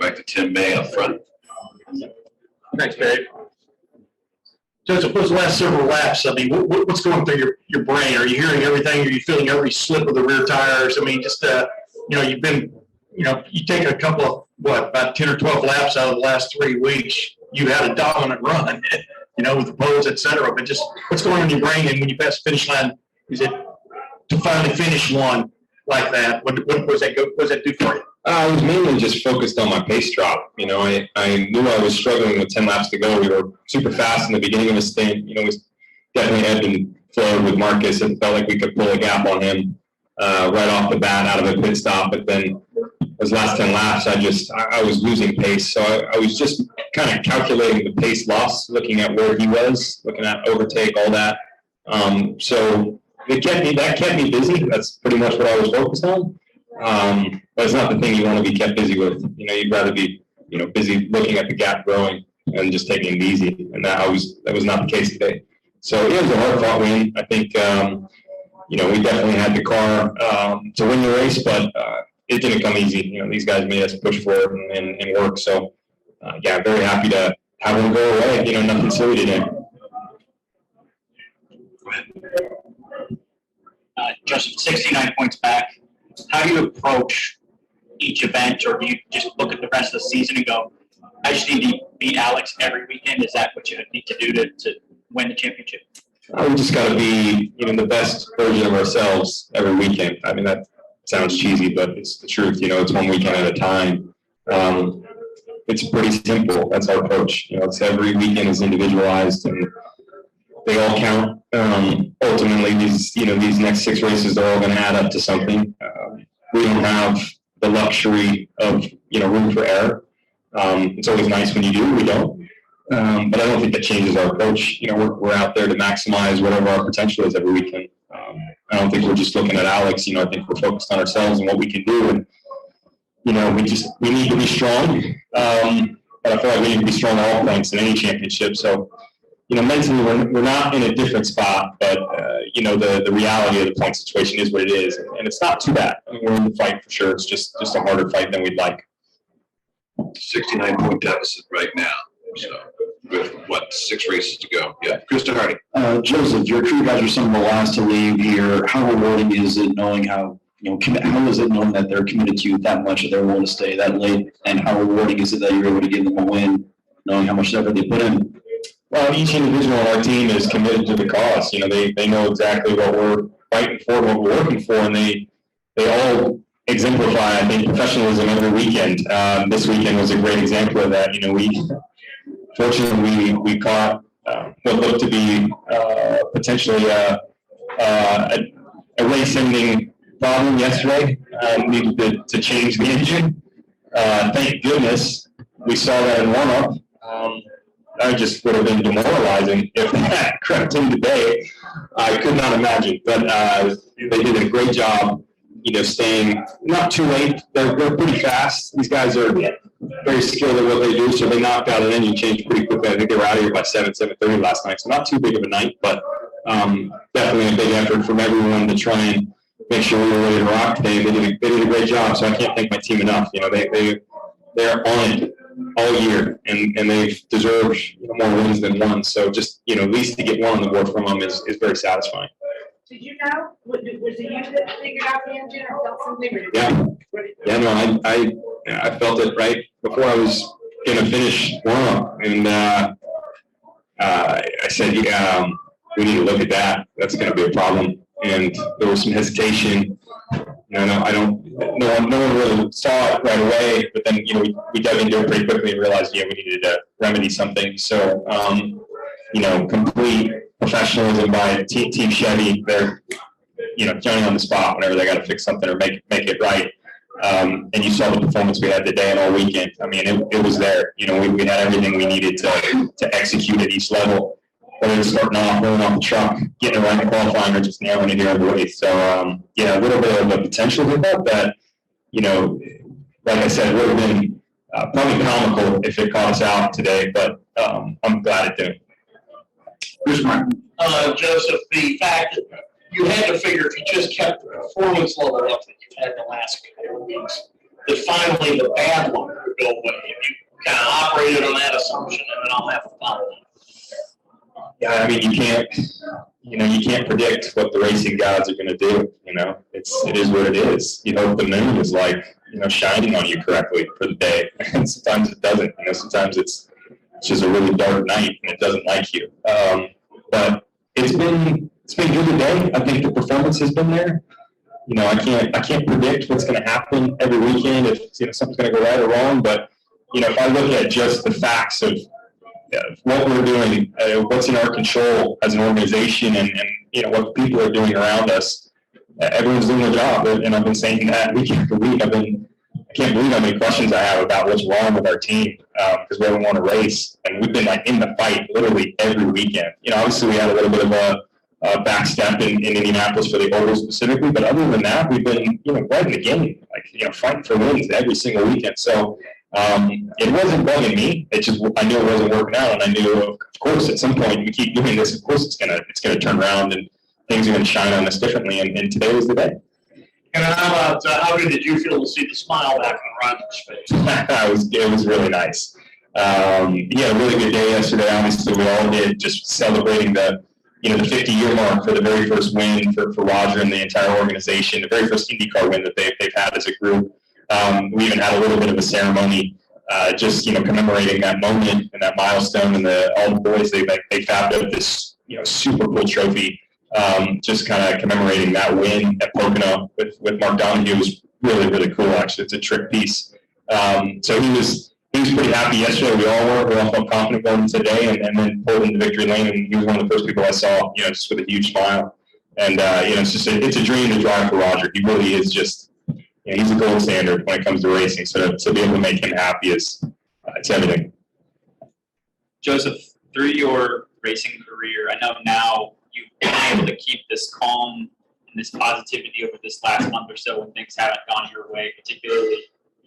back to Tim May up front. Thanks, Dave. Joseph, those last several laps, I mean, what's going through your brain? Are you hearing everything? Are you feeling every slip of the rear tires? I mean, just, you've been, you take a couple of, about 10 or 12 laps out of the last 3 weeks, you had a dominant run, with the poles, et cetera. But just what's going on in your brain? And when you pass the finish line, is it to finally finish one like that? What does that do for you? I was mainly just focused on my pace drop. I knew I was struggling with 10 laps to go. We were super fast in the beginning of the stint. We definitely ebbed and flowed with Marcus. It felt like we could pull a gap on him right off the bat out of a pit stop. But then those last 10 laps, I was losing pace. So I was just kind of calculating the pace loss, looking at where he was, looking at overtake, all that. So that kept me busy. That's pretty much what I was focused on. But it's not the thing you want to be kept busy with. You'd rather be, busy looking at the gap growing and just taking it easy. And that was not the case today. So it was a hard-fought win. I think, we definitely had the car to win the race, but it didn't come easy. These guys made us push forward and work. So, very happy to have them go away. Nothing silly today. Joseph, 69 points back. How do you approach each event, or do you just look at the rest of the season and go, I just need to beat Alex every weekend? Is that what you need to do to win the championship? We just got to be, the best version of ourselves every weekend. I mean, that sounds cheesy, but it's the truth. It's one weekend at a time. It's pretty simple. That's our approach. It's every weekend is individualized, and they all count. Ultimately, these next 6 races, they're all going to add up to something. We don't have the luxury of, room for error. It's always nice when you do, we don't. But I don't think that changes our approach. We're out there to maximize whatever our potential is every weekend. I don't think we're just looking at Alex. I think we're focused on ourselves and what we can do. And, we need to be strong. But I feel like we need to be strong at all points in any championship. So, mentally we're not in a different spot, but, the reality of the point situation is what it is. And it's not too bad. I mean, we're in the fight for sure. It's just a harder fight than we'd like. 69-point deficit right now. So with, 6 races to go? Yeah. Krista Hardy. Joseph, your crew guys are some of the last to leave here. How rewarding is it knowing how is it knowing that they're committed to you that much, that they're willing to stay that late? And how rewarding is it that you're able to give them a win, knowing how much effort they put in? Well, each individual on our team is committed to the cause. They know exactly what we're fighting for, what we're working for, and they all exemplify, I think, professionalism every weekend. This weekend was a great example of that. Fortunately, we caught what looked to be potentially a race-ending problem yesterday. Needed to change the engine. Thank goodness we saw that in warm-up. That just would have been demoralizing if that crept in today. I could not imagine. But they did a great job, staying not too late. They're pretty fast. These guys are very skilled at what they do, so they knocked out an engine change pretty quickly. I think they were out of here by 7:30 last night, so not too big of a night, but definitely a big effort from everyone to try and make sure we were ready to rock today. They did a great job, so I can't thank my team enough. They're on it all year, and they've deserved more wins than one. So just at least to get one on the board from them is very satisfying. Did you know? Was it you that figured out the engine, or felt something? Yeah. No, I felt it right before I was going to finish warm-up, and I said, we need to look at that. That's going to be a problem. And there was some hesitation. No one really saw it right away, but then, we dug into it pretty quickly and realized, we needed to remedy something. So, complete professionalism by Team Chevy. They're, jumping on the spot whenever they got to fix something or make it right. And you saw the performance we had today and all weekend. I mean, it was there. We had everything we needed to execute at each level. Whether it's starting off, rolling off the truck, getting it right in qualifying, or just nailing it here on the way. So, a little bit of a potential hiccup that, like I said, would have been probably comical if it caught us out today, but I'm glad it didn't. Here's Mark. Joseph, the fact that you had to figure if you just kept the performance level up that you've had the last couple of weeks, that finally the bad luck would go away. assumption, and then I'll have fun. Yeah, I mean, you can't predict what the racing gods are going to do. It is what it is. You hope the moon is like, shining on you correctly for the day, and sometimes it doesn't. Sometimes it's just a really dark night and it doesn't like you. But it's been good today. I think the performance has been there. I can't predict what's going to happen every weekend if something's going to go right or wrong. But if I look at just the facts of what we're doing, what's in our control as an organization, and what people are doing around us, everyone's doing their job. And I've been saying that week after week. I can't believe how many questions I have about what's wrong with our team because we haven't won a race, and we've been in the fight literally every weekend. Obviously we had a little bit of a back step in Indianapolis for the Oval specifically, but other than that, we've been right in the game, fighting for wins every single weekend. So it wasn't bugging me. It just, I knew it wasn't working out, and I knew, of course, at some point we keep doing this. Of course, it's gonna turn around, and things are gonna shine on us differently. And today was the day. And how about how good did you feel to see the smile back on Roger's face? It was really nice. A really good day yesterday. Obviously, we all did, just celebrating the 50-year mark for the very first win for Roger and the entire organization, the very first IndyCar win that they've had as a group. We even had a little bit of a ceremony, just commemorating that moment and that milestone, and all the boys they fabbed up this super cool trophy, just kind of commemorating that win at Pocono with Mark Donohue. Was really, really cool. Actually, it's a trick piece. So he was pretty happy yesterday. We all felt confident going today, and then pulled into victory lane. And he was one of the first people I saw, just with a huge smile. And it's a dream to drive for Roger. He really is just. He's a gold standard when it comes to racing. So to be able to make him happy it's everything. Joseph, through your racing career, I know now you've been able to keep this calm and this positivity over this last month or so when things haven't gone your way, particularly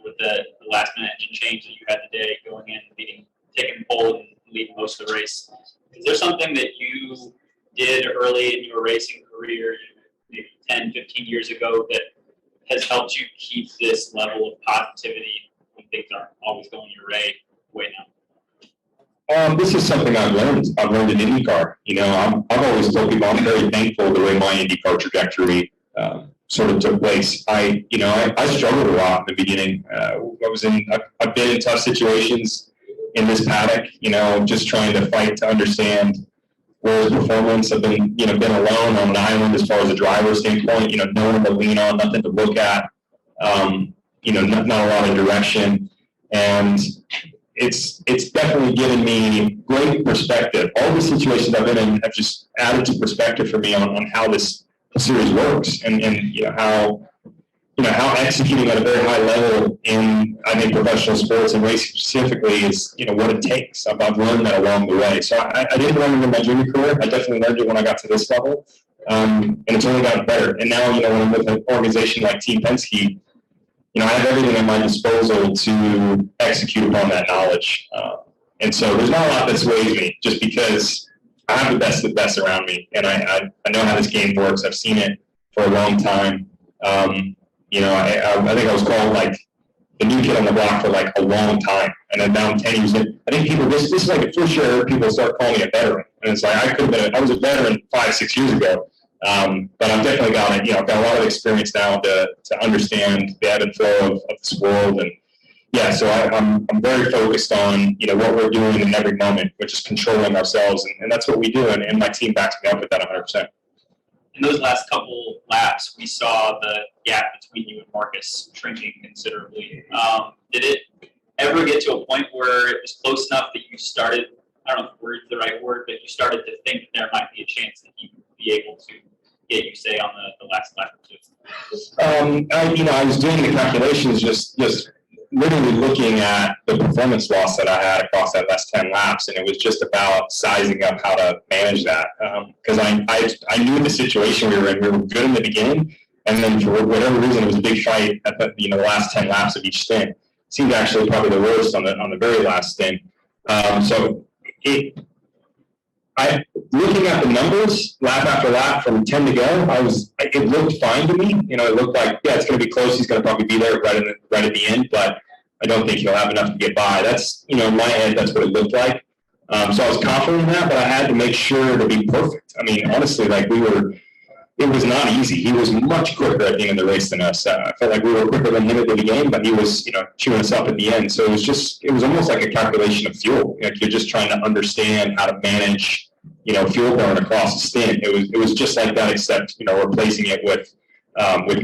with the last minute engine change that you had today, going in, taking pole and leading most of the race. Is there something that you did early in your racing career, maybe 10, 15 years ago, that has helped you keep this level of positivity when things aren't always going your way now? This is something I've learned. I've learned in IndyCar. I've always told people I'm very thankful the way my IndyCar trajectory sort of took place. I struggled a lot in the beginning. I've been in tough situations in this paddock. Just trying to fight to understand where's performance. I've been alone on an island as far as a driver standpoint. No one to lean on, nothing to look at. Not a lot of direction, and it's definitely given me great perspective. All the situations I've been in have just added to perspective for me on how this series works, and how executing at a very high level in, I think, professional sports and racing specifically is, what it takes. I've learned that along the way. So I didn't learn it in my junior career. I definitely learned it when I got to this level, and it's only gotten better. And now, when I'm with an organization like Team Penske, I have everything at my disposal to execute upon that knowledge. And so there's not a lot that sways me, just because I have the best of the best around me, and I know how this game works. I've seen it for a long time. I think I was called the new kid on the block for a long time, and then now I'm 10 years in. I think people, this is the first year people start calling me a veteran, and it's I was a veteran 5-6 years ago, but I've definitely got I've got a lot of experience now to understand the ebb and flow of this world, and so I'm very focused on what we're doing in every moment, which is controlling ourselves, and that's what we do, and my team backs me up with that 100%. In those last couple laps, we saw the gap between you and Marcus shrinking considerably. Did it ever get to a point where it was close enough that you started, I don't know if word's the right word, but you started to think there might be a chance that you would be able to get you, say, on the last lap or two? I was doing the calculations, just literally looking at the performance loss that I had across that last 10 laps, and it was just about sizing up how to manage that. Because I knew the situation we were in. We were good in the beginning, and then for whatever reason, it was a big fight at the last 10 laps of each stint. It seemed actually probably the worst on the very last stint. Looking at the numbers, lap after lap from 10 to go, it looked fine to me. It looked like, it's going to be close. He's going to probably be there right at the end. But I don't think he'll have enough to get by. That's, in my head, that's what it looked like. So I was confident in that, but I had to make sure to be perfect. I mean, honestly, it was not easy. He was much quicker at the end of the race than us. I felt like we were quicker than him at the beginning, but he was, chewing us up at the end. So it was almost like a calculation of fuel. Like you're just trying to understand how to manage, fuel burn across a stint. It was just like that, except, replacing it with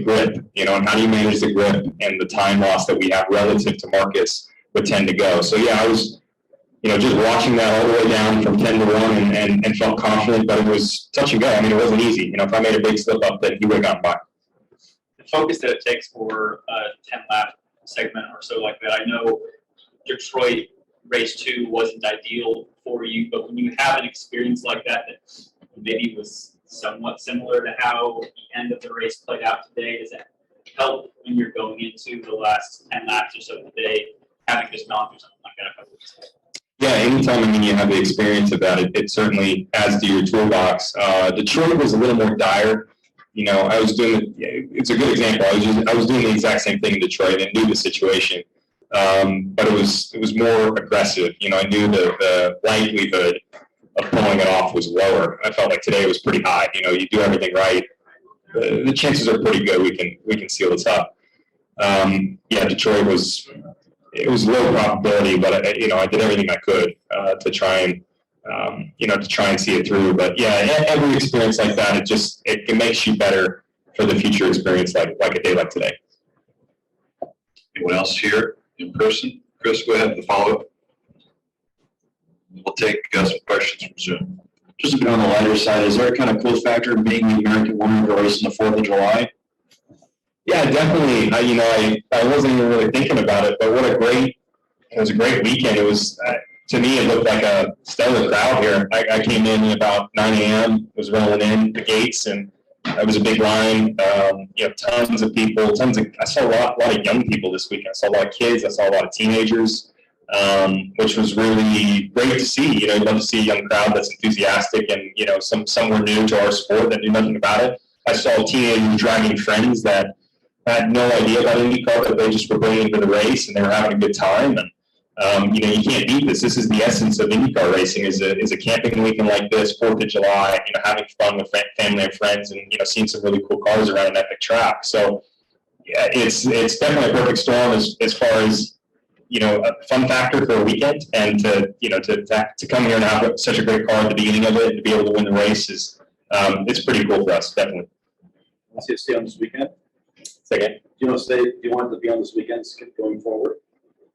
grip, and how do you manage the grip and the time loss that we have relative to Marcus with 10 to go. So yeah, I was, just watching that all the way down from 10 to 1 and felt confident, but it was touch and go. I mean, it wasn't easy. If I made a big slip up, then he would have gotten by. The focus that it takes for a 10-lap segment or so like that, I know Detroit race 2 wasn't ideal for you, but when you have an experience like that maybe was somewhat similar to how the end of the race played out today, does that help when you're going into the last 10 laps or so of the day, having just gone through something like that a couple weeks ago? Yeah, anytime you have the experience of that, it certainly adds to your toolbox. Detroit was a little more dire. I was doing it's a good example. I was doing the exact same thing in Detroit and knew the situation, but it was more aggressive. I knew the likelihood of pulling it off was lower. I felt like today was pretty high. You do everything right, the chances are pretty good we can seal this up. Detroit was. It was low probability, but I did everything I could to try and see it through. But yeah, every experience like that, it makes you better for the future experience, like a day like today. Anyone else here in person? Chris, go ahead with the follow-up. We'll take some questions from Zoom. Just a bit on the lighter side, is there a kind of cool factor in being the American winner of the race on the 4th of July? Yeah, definitely. I wasn't even really thinking about it, but it was a great weekend. It was, to me, it looked like a stellar crowd here. I came in about 9 a.m., was rolling in the gates, and it was a big line. Tons of people, I saw a lot of young people this weekend. I saw a lot of kids. I saw a lot of teenagers, which was really great to see. You'd love to see a young crowd that's enthusiastic and, some were new to our sport that knew nothing about it. I saw teenagers dragging friends that had no idea about IndyCar, but they just were bringing into the race and they were having a good time. And, you can't beat this. This is the essence of IndyCar racing is a camping weekend like this, 4th of July, having fun with family and friends and, seeing some really cool cars around an epic track. So, yeah, it's definitely a perfect storm as far as, a fun factor for a weekend and to come here and have such a great car at the beginning of it and to be able to win the race it's pretty cool for us, definitely. Want to stay on this weekend? Second. Do you want to be on this weekend going forward?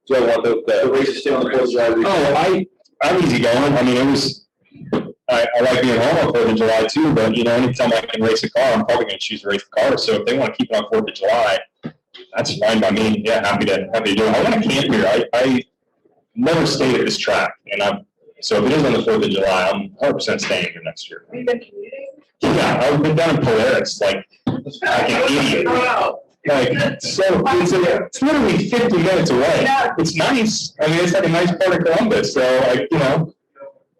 Do I want the race to stay on the 4th of July weekend? Oh, I'm easy going. I mean, I like being home on 4th of July too, but anytime I can race a car, I'm probably going to choose to race the car. So if they want to keep it on 4th of July, that's fine by me. Yeah, happy to do it. I want to camp here. I never stayed at this track, and so if it is on the 4th of July, I'm 100% staying here next year. Have you been commuting? Yeah, I've been down in Polaris, like an idiot. It's literally 50 minutes away. Yeah. It's nice. I mean, it's like a nice part of Columbus. So,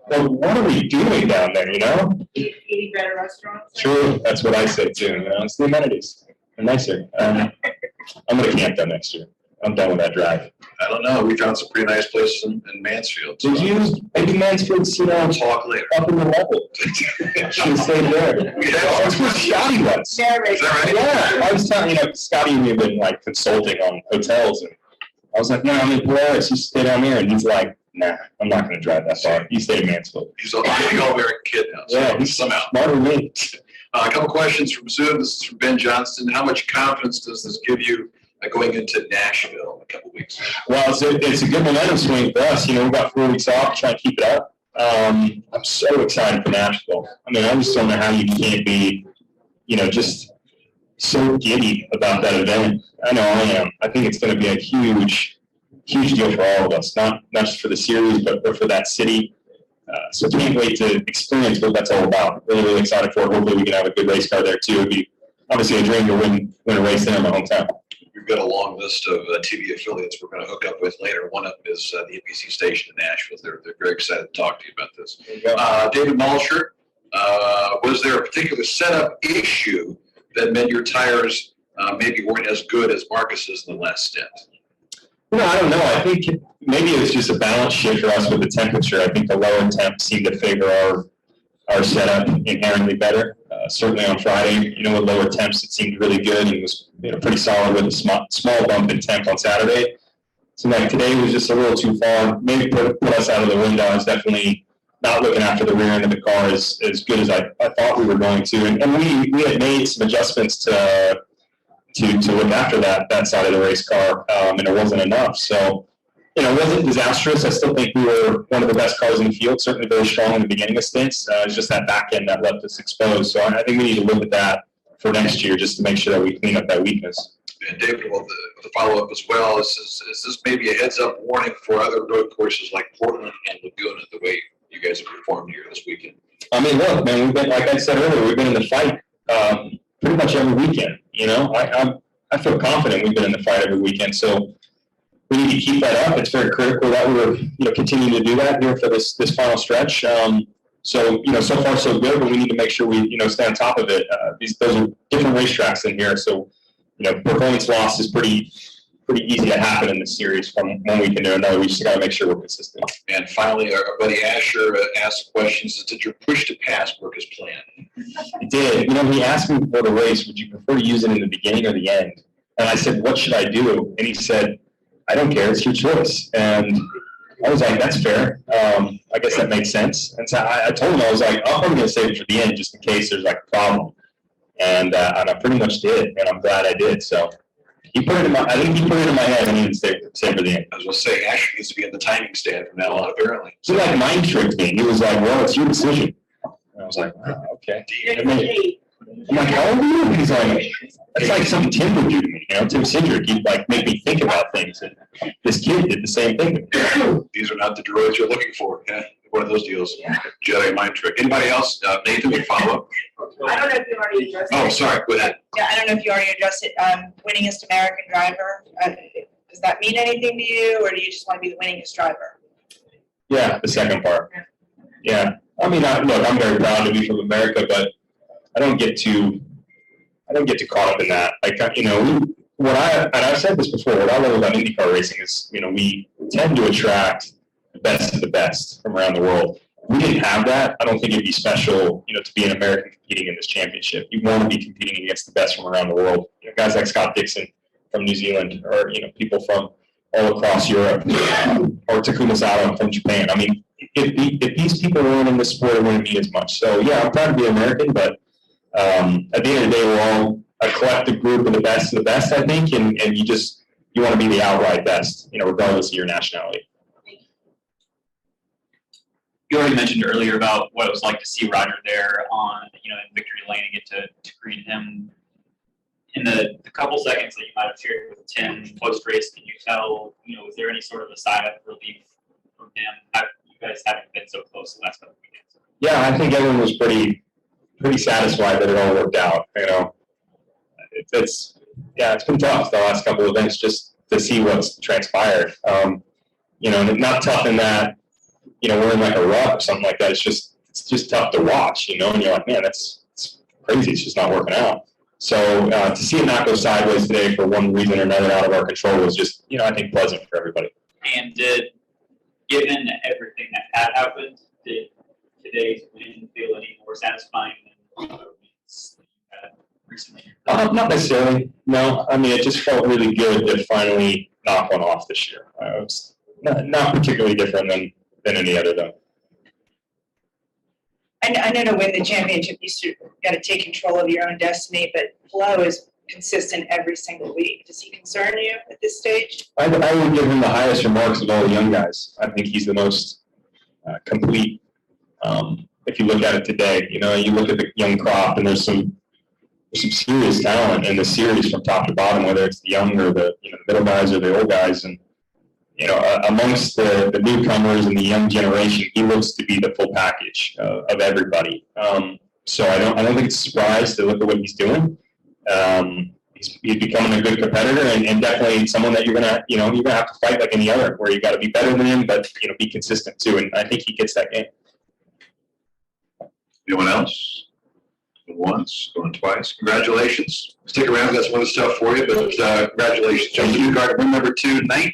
but what are we doing down there, Eating better restaurants? True. That's what I say too. It's the amenities. They're nicer. I'm going to camp there next year. I'm done with that drive. I don't know. We found some pretty nice places in Mansfield. Did you? Maybe Mansfield's, talk later. up in the level. Should have stayed there. That's where Scotty was. Yeah, right. Is that right? Yeah, I was telling Scotty and me have been consulting on hotels, and I was like, no, I'm in Polaris. You stay down here, and he's like, nah, I'm not going to drive that far. You stay in Mansfield. He's a big all-American kid now. So Yeah, he's somehow. smarter than me. A couple questions from Zoom. This is from Ben Johnston. How much confidence does this give you going into Nashville in a couple weeks? Well, it's a good momentum swing for us. We've got 4 weeks off, trying to keep it up. I'm so excited for Nashville. I mean, I just don't know how you can't be, just so giddy about that event. I know I am. I think it's going to be a huge deal for all of us, not just for the series, but for that city. So can't wait to experience what that's all about. Really, really excited for it. Hopefully we can have a good race car there too. It'd be obviously a dream to win a race there in my hometown. We've got a long list of TV affiliates we're going to hook up with later. One of them is the NBC station in Nashville. They're very excited to talk to you about this. David Malsher, was there a particular setup issue that meant your tires maybe weren't as good as Marcus's in the last stint? No, I don't know. I think maybe it's just a balance shift for us with the temperature. I think the lower temps seem to favor our setup inherently better. Certainly on Friday, with lower temps, it seemed really good and was pretty solid with a small bump in temp on Saturday. So like today was just a little too far. Maybe put us out of the window. I was definitely not looking after the rear end of the car as good as I thought we were going to. And we had made some adjustments to look after that side of the race car, and it wasn't enough. So, it wasn't disastrous. I still think we were one of the best cars in the field, certainly very strong in the beginning of stints. It's just that back end that left us exposed. So I think we need to look at that for next year just to make sure that we clean up that weakness. And David, with the follow-up as well, is this maybe a heads-up warning for other road courses like Portland and Laguna, the way you guys have performed here this weekend? I mean, look, man, we've been, like I said earlier, we've been in the fight pretty much every weekend. I feel confident we've been in the fight every weekend. So we need to keep that up. It's very critical that we're continuing to do that here for this final stretch. So so far so good, but we need to make sure we stay on top of it. Those are different racetracks in here, so performance loss is pretty easy to happen in this series from one weekend to another. We just got to make sure we're consistent. And finally, our buddy Asher asked questions. Did your push to pass work as planned? It did. He asked me before the race, would you prefer to use it in the beginning or the end? And I said, what should I do? And he said, I don't care. It's your choice. And I was like, that's fair. I guess that makes sense. And so I told him, I was like, I'm going to save it for the end just in case there's like a problem. And I pretty much did, and I'm glad I did. So I think he put it in my head and he didn't save for the end. I was going to say, Asher needs to be in the timing stand from now on, apparently. He like mind tricked me. He was like, well, it's your decision. And I was like, wow, okay. I'm like, how old are you? And he's like, that's like something Tim would do to me. Tim Cindric, he'd like make me think about things. And this kid did the same thing. These are not the droids you're looking for. Yeah, one of those deals. Jedi mind trick. Anybody else? Nathan, would follow up? I don't know if you already addressed it. Oh, sorry. Go ahead. Yeah, I don't know if you already addressed it. Winningest American driver. Does that mean anything to you, or do you just want to be the winningest driver? Yeah, the second part. Yeah. I mean, look, I'm very proud to be from America, but I don't get too caught up in that. Like, I've said this before, what I love about IndyCar racing is, we tend to attract the best of the best from around the world. If we didn't have that, I don't think it'd be special, to be an American competing in this championship. You want to be competing against the best from around the world. Guys like Scott Dixon from New Zealand, or, people from all across Europe, or Takuma Sato from Japan. I mean, if these people weren't in this sport, it wouldn't mean as much. So, yeah, I'm proud to be American, but at the end of the day, we're all a collective group of the best, I think, and you want to be the outright best, regardless of your nationality. You already mentioned earlier about what it was like to see Roger there on, in victory lane and get to greet him. In the couple seconds that you might have shared with Tim post-race, can you tell, was there any sort of a sigh of relief from him? You guys haven't been so close the last couple of weekends. Yeah, I think everyone was pretty satisfied that it all worked out. It's been tough the last couple of events just to see what's transpired. And not tough in that, we're in like a rut or something like that. It's just tough to watch, and you're like, man, it's crazy. It's just not working out. So to see it not go sideways today for one reason or another out of our control was just, I think pleasant for everybody. And given everything that had happened, did today's win feel any more satisfying than other wins that you had recently? Not necessarily. No. I mean, it just felt really good to finally knock one off this year. It was not particularly different than any other, though. I know to win the championship, you got to take control of your own destiny, but Flo is consistent every single week. Does he concern you at this stage? I would give him the highest remarks of all the young guys. I think he's the most complete. If you look at it today, you look at the young crop, and there's some serious talent in the series from top to bottom, whether it's the young or the middle guys or the old guys. And amongst the newcomers and the young generation, he looks to be the full package of everybody. So I don't think it's a surprise to look at what he's doing. He's becoming a good competitor, and definitely someone that you're gonna have to fight like any other, where you got to be better than him, but be consistent too. And I think he gets that game. Anyone else? Going once, going twice. Congratulations. Stick around. Got some other stuff for you, but congratulations. Josef Newgarden, win number 2, 19.